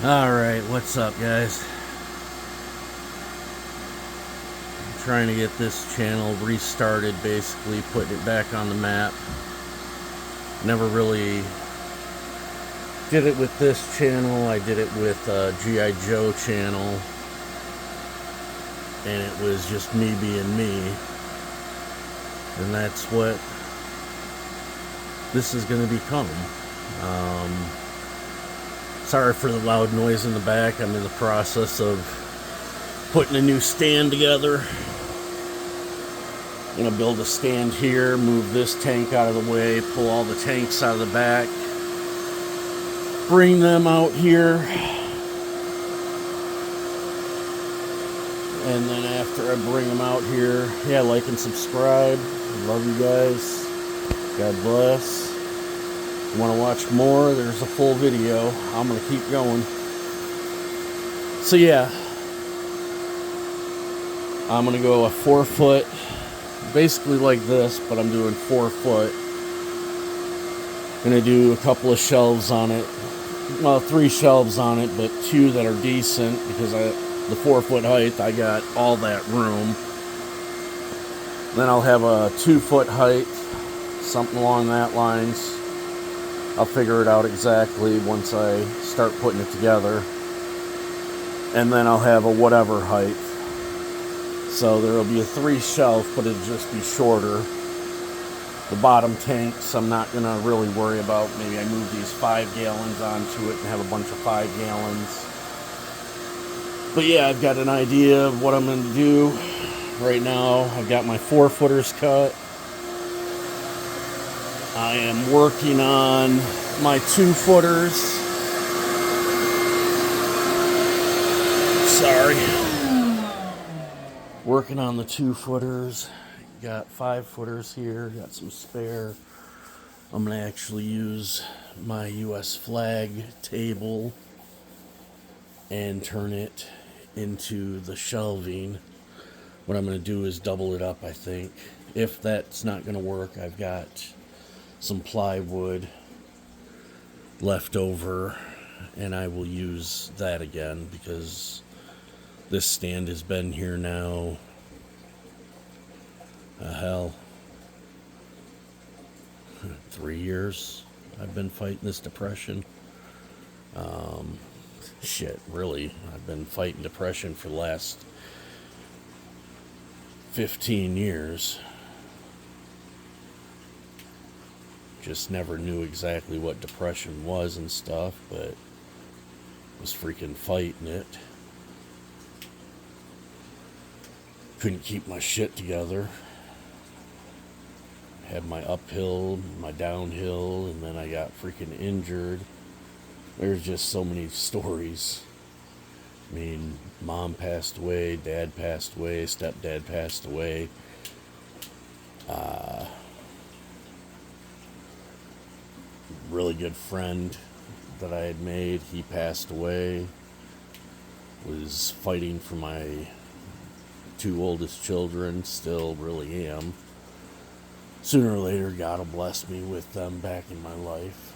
Alright, what's up, guys? I'm trying to get this channel restarted, basically, putting it back on the map. Never really did it with this channel. I did it with G.I. Joe channel. And it was just me being me. And that's what this is going to become. Sorry for the loud noise in the back. I'm in the process of putting a new stand together. I'm going to build a stand here, move this tank out of the way, pull all the tanks out of the back, bring them out here, and then after I bring them out here, yeah, like and subscribe. Love you guys. God bless. You want to watch more? There's a full video. I'm going to keep going. So yeah, I'm going to go a 4 foot, basically like this, but I'm doing 4 foot. Going to do a couple of shelves on it. Well, 3 shelves on it, but 2 that are decent because the 4 foot height, I got all that room. Then I'll have a 2 foot height, something along that lines. I'll figure it out exactly once I start putting it together. And then I'll have a whatever height. So there will be a 3 shelf, but it'll just be shorter. The bottom tanks, I'm not going to really worry about. Maybe I move these 5 gallons onto it and have a bunch of 5 gallons. But yeah, I've got an idea of what I'm going to do. Right now, I've got my 4 footers cut. I am working on my 2 footers. Sorry. Working on the 2 footers. Got 5 footers here. Got some spare. I'm going to actually use my US flag table and turn it into the shelving. What I'm going to do is double it up, I think. If that's not going to work, I've got some plywood left over, and I will use that again because this stand has been here now, hell, 3 years. I've been fighting this depression. Shit, really, I've been fighting depression for the last 15 years. Just never knew exactly what depression was and stuff, but was freaking fighting it. Couldn't keep my shit together. Had my uphill, my downhill, and then I got freaking injured. There's just so many stories. I mean, mom passed away, dad passed away, stepdad passed away. Really good friend that I had made, he passed away. Was fighting for my 2 oldest children, still really am. Sooner or later, God will bless me with them back in my life.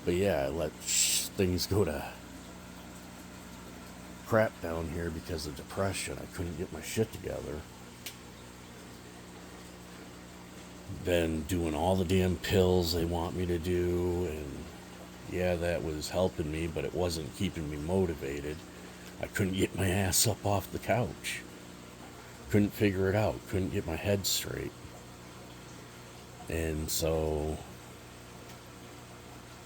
But yeah, I let things go to crap down here because of depression. I couldn't get my shit together. Been doing all the damn pills they want me to do, and yeah, that was helping me, but it wasn't keeping me motivated. I couldn't get my ass up off the couch. Couldn't figure it out. Couldn't get my head straight. And so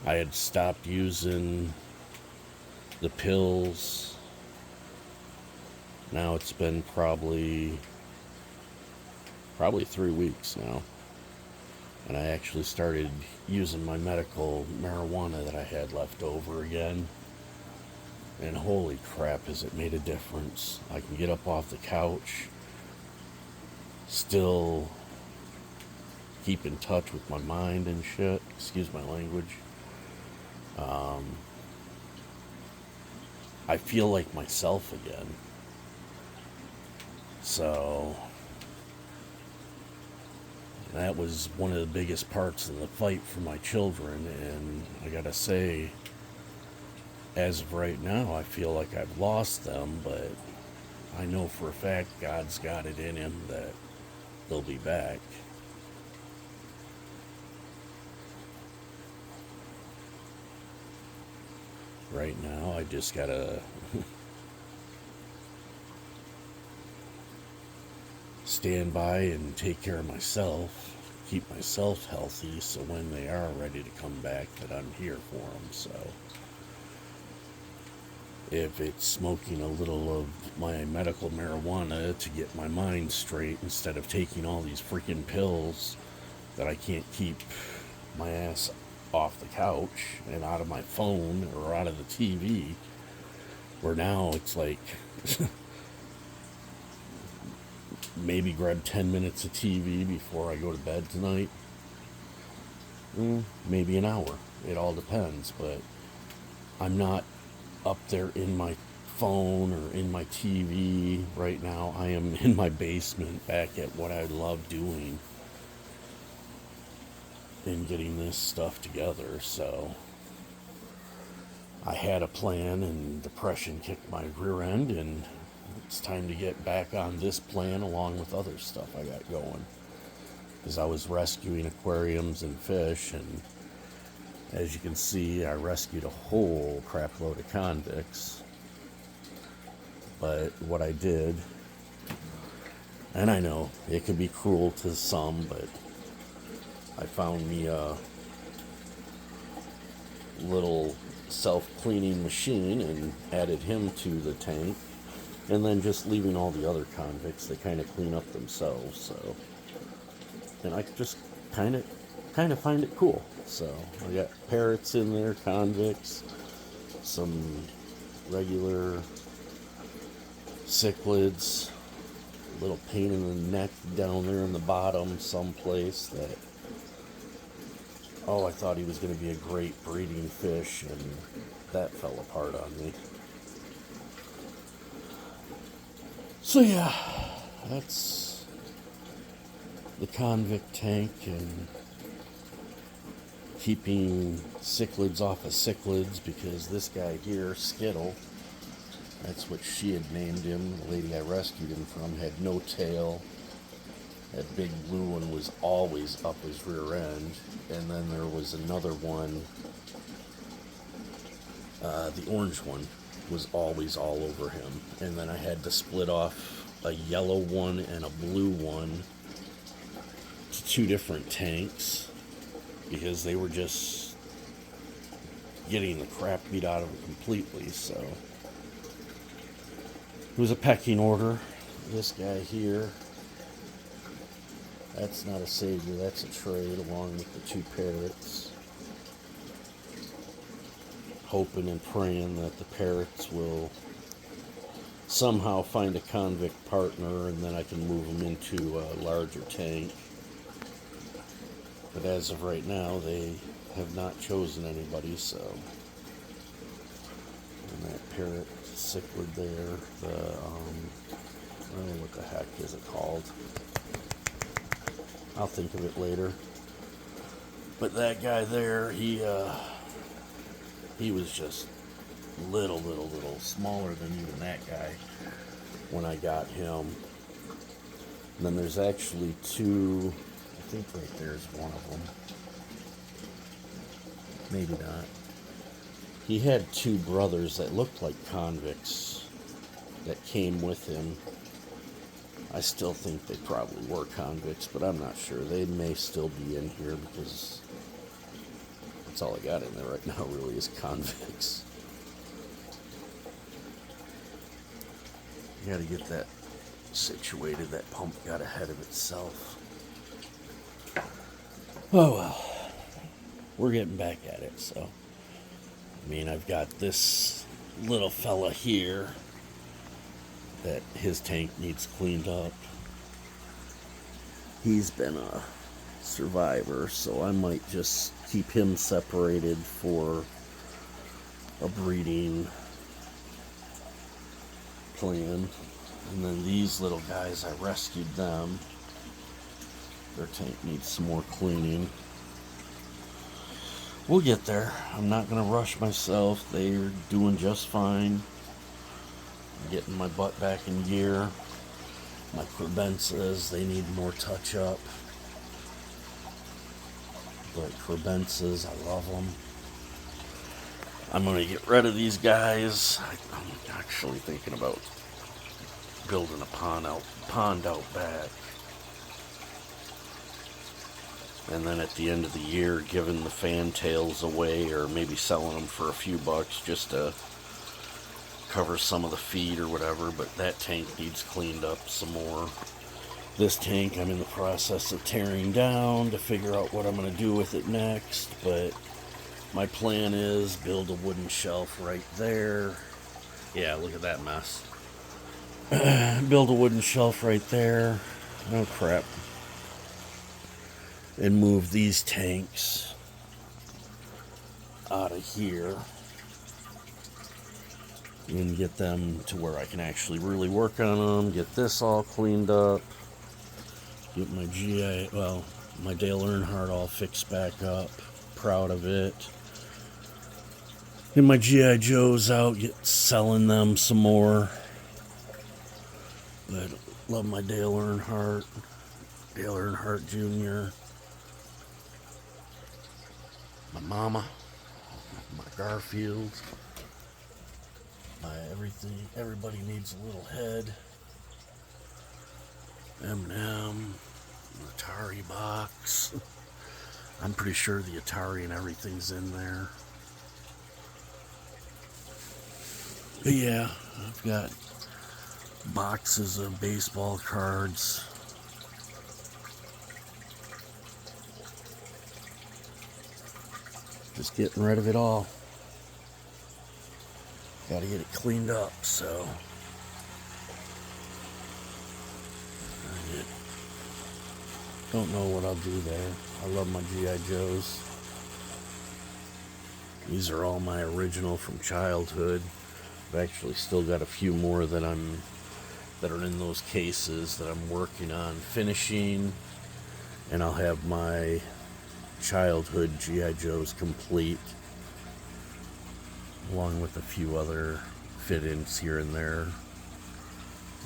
I had stopped using the pills. Now it's been probably 3 weeks now. And I actually started using my medical marijuana that I had left over again. And holy crap, has it made a difference. I can get up off the couch. Still keep in touch with my mind and shit. Excuse my language. I feel like myself again. So that was one of the biggest parts of the fight for my children, and I gotta say, as of right now, I feel like I've lost them, but I know for a fact God's got it in him that they'll be back. Right now, I just gotta stand by and take care of myself, keep myself healthy, so when they are ready to come back, that I'm here for them. So if it's smoking a little of my medical marijuana to get my mind straight instead of taking all these freaking pills that I can't keep my ass off the couch and out of my phone or out of the TV, where now it's like maybe grab 10 minutes of TV before I go to bed tonight. Maybe an hour. It all depends, but I'm not up there in my phone or in my TV right now. I am in my basement back at what I love doing and getting this stuff together. So I had a plan and depression kicked my rear end, and it's time to get back on this plan along with other stuff I got going, because I was rescuing aquariums and fish, and as you can see, I rescued a whole crap load of convicts. But what I did, and I know it could be cruel to some, but I found me a little self-cleaning machine and added him to the tank, and then just leaving all the other convicts, they kind of clean up themselves. So, and I just kind of find it cool. So I got parrots in there, convicts, some regular cichlids, a little pain in the neck down there in the bottom someplace that, oh, I thought he was going to be a great breeding fish, and that fell apart on me. So yeah, that's the convict tank, and keeping cichlids off of cichlids, because this guy here, Skittle, that's what she had named him, the lady I rescued him from, had no tail. That big blue one was always up his rear end. And then there was another one, the orange one was always all over him. And then I had to split off a yellow one and a blue one to two different tanks, because they were just getting the crap beat out of them completely. So it was a pecking order. This guy here, that's not a savior, that's a trade, along with the two parrots. Hoping and praying that the parrots will somehow find a convict partner, and then I can move them into a larger tank. But as of right now, they have not chosen anybody, so. And that parrot cichlid there, the, I don't know what the heck is it called. I'll think of it later. But that guy there, he was just little, smaller than even that guy when I got him. And then there's actually two, I think right there's one of them. Maybe not. He had two brothers that looked like convicts that came with him. I still think they probably were convicts, but I'm not sure. They may still be in here, because that's all I got in there right now, really, is convicts. You gotta get that situated. That pump got ahead of itself. Oh well. We're getting back at it, so. I mean, I've got this little fella here that his tank needs cleaned up. He's been a survivor, so I might just keep him separated for a breeding plan. And then these little guys, I rescued them. Their tank needs some more cleaning. We'll get there. I'm not going to rush myself. They're doing just fine. I'm getting my butt back in gear. My crebenzas, they need more touch up. But crebenzas, I love them. I'm going to get rid of these guys. I'm actually thinking about building a pond out back. And then at the end of the year, giving the fantails away, or maybe selling them for a few bucks just to cover some of the feed or whatever. But that tank needs cleaned up some more. This tank I'm in the process of tearing down to figure out what I'm going to do with it next. But my plan is build a wooden shelf right there. Yeah, look at that mess. Build a wooden shelf right there. Oh crap. And move these tanks out of here and get them to where I can actually really work on them. Get this all cleaned up. Get my my Dale Earnhardt all fixed back up. Proud of it. Get my G.I. Joes out, selling them some more. But love my Dale Earnhardt Jr., my mama, my Garfield, my everything. Everybody needs a little head. M&M, Atari box. I'm pretty sure the Atari and everything's in there. But yeah, I've got boxes of baseball cards. Just getting rid of it all. Gotta get it cleaned up, so. I don't know what I'll do there. I love my G.I. Joes. These are all my original from childhood. I've actually still got a few more that are in those cases that I'm working on finishing, and I'll have my childhood G.I. Joes complete, along with a few other fit-ins here and there,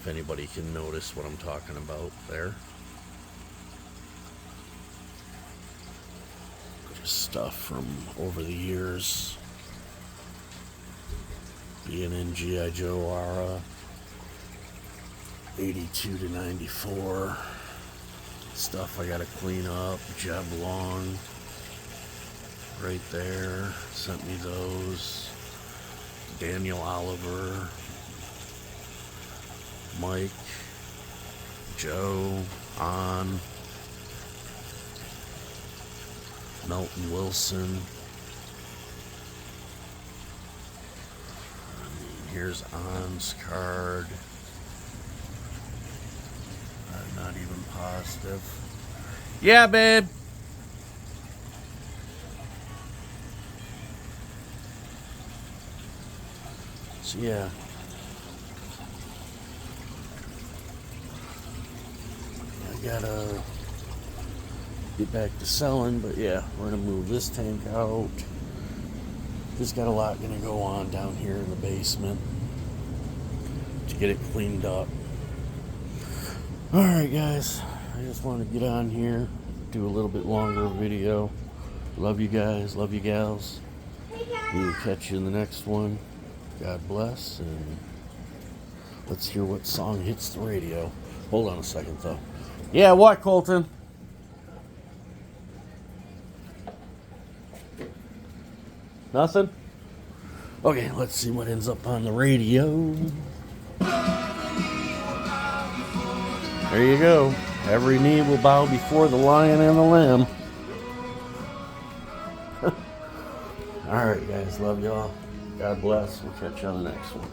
if anybody can notice what I'm talking about there. Just stuff from over the years, being in G.I. Joe era 82 to 94. Stuff I gotta clean up. Jeb Long, right there, sent me those. Daniel Oliver, Mike, Joe, On, Melton Wilson. Here's On's card. I'm not even positive. Yeah, babe. So yeah. I gotta get back to selling, but yeah, we're gonna move this tank out. Just got a lot gonna go on down here in the basement to get it cleaned up. Alright guys, I just want to get on here, do a little bit longer video. Love you guys, love you gals. We will catch you in the next one. God bless, and let's hear what song hits the radio. Hold on a second though. Yeah, what, Colton? Nothing? Okay, let's see what ends up on the radio. There you go. Every knee will bow before the lion and the lamb. Alright guys, love y'all. God bless. We'll catch you on the next one.